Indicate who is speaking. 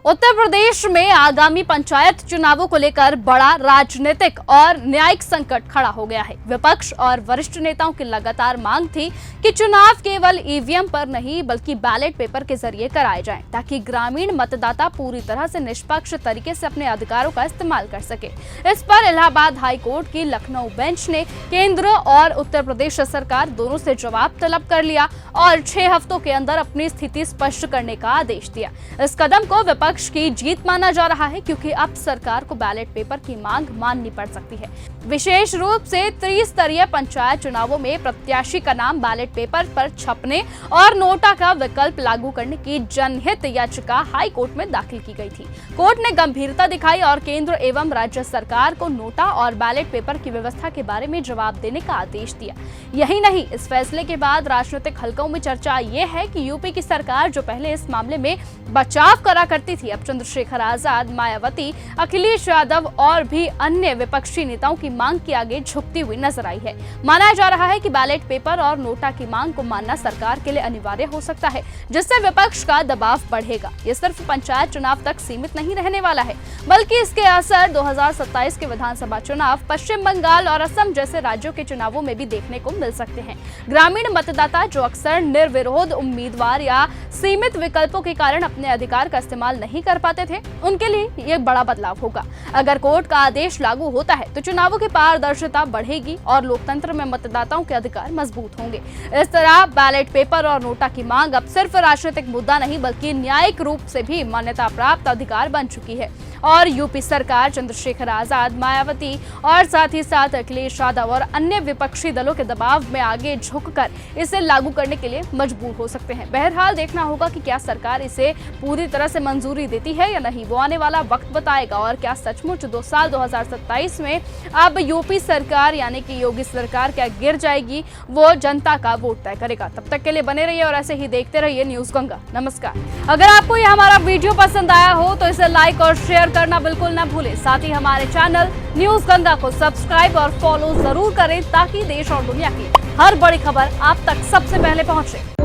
Speaker 1: उत्तर प्रदेश में आगामी पंचायत चुनावों को लेकर बड़ा राजनीतिक और न्यायिक संकट खड़ा हो गया है। विपक्ष और वरिष्ठ नेताओं की लगातार मांग थी कि चुनाव केवल ईवीएम पर नहीं बल्कि बैलेट पेपर के जरिए कराए जाएं, ताकि ग्रामीण मतदाता पूरी तरह से निष्पक्ष तरीके से अपने अधिकारों का इस्तेमाल कर सके। इस पर इलाहाबाद हाई कोर्ट की लखनऊ बेंच ने केंद्र और उत्तर प्रदेश सरकार दोनों से जवाब तलब कर लिया और 6 हफ्तों के अंदर अपनी स्थिति स्पष्ट करने का आदेश दिया। इस कदम को विपक्ष की जीत माना जा रहा है, क्योंकि अब सरकार को बैलेट पेपर की मांग माननी पड़ सकती है। विशेष रूप से त्रिस्तरीय पंचायत चुनावों में प्रत्याशी का नाम बैलेट पेपर पर छपने और नोटा का विकल्प लागू करने की जनहित याचिका हाई कोर्ट में दाखिल की गई थी। कोर्ट ने गंभीरता दिखाई और केंद्र एवं राज्य सरकार को नोटा और बैलेट पेपर की व्यवस्था के बारे में जवाब देने का आदेश दिया। यही नहीं, इस फैसले के बाद राजनीतिक हलकों में चर्चा ये है कि यूपी की सरकार जो पहले इस मामले में बचाव करा करती थी, अब चंद्रशेखर आजाद, मायावती, अखिलेश यादव और भी अन्य विपक्षी नेताओं की मांग के आगे झुकती हुई नजर आई है। माना जा रहा है कि बैलेट पेपर और नोटा की मांग को मानना सरकार के लिए अनिवार्य हो सकता है, जिससे विपक्ष का दबाव बढ़ेगा। ये सिर्फ पंचायत चुनाव तक सीमित नहीं रहने वाला है, बल्कि इसके असर 2027 के विधानसभा चुनाव, पश्चिम बंगाल और असम जैसे राज्यों के चुनावों में भी देखने को मिल सकते हैं। ग्रामीण मतदाता जो अक्सर निर्विरोध उम्मीदवार या सीमित विकल्पों के कारण अपने अधिकार का इस्तेमाल नहीं कर पाते थे, उनके लिए ये बड़ा बदलाव होगा। अगर कोर्ट का आदेश लागू होता है तो चुनावों की पारदर्शिता बढ़ेगी और लोकतंत्र में मतदाताओं के अधिकार मजबूत होंगे। इस तरह बैलेट पेपर और नोटा की मांग अब सिर्फ राजनीतिक मुद्दा नहीं बल्कि न्यायिक रूप से भी मान्यता प्राप्त अधिकार बन चुकी है और यूपी सरकार, चंद्रशेखर आजाद, मायावती और साथ ही साथ अखिलेश यादव और अन्य विपक्षी दलों के दबाव में आगे झुककर इसे लागू करने के लिए मजबूर हो सकते हैं। बहरहाल देखना होगा कि क्या सरकार इसे पूरी तरह से मंजूरी देती है या नहीं, वो आने वाला वक्त बताएगा। और क्या सचमुच 2027 में अब यूपी सरकार यानी कि योगी सरकार क्या गिर जाएगी, वो जनता का वोट तय करेगा। तब तक के लिए बने रहिए और ऐसे ही देखते रहिए न्यूज गंगा। नमस्कार। अगर आपको ये हमारा वीडियो पसंद आया हो तो इसे लाइक और शेयर करना बिल्कुल ना भूलें। साथ ही हमारे चैनल न्यूज गंगा को सब्सक्राइब और फॉलो जरूर करें, ताकि देश और दुनिया की हर बड़ी खबर आप तक सबसे पहले पहुंचे।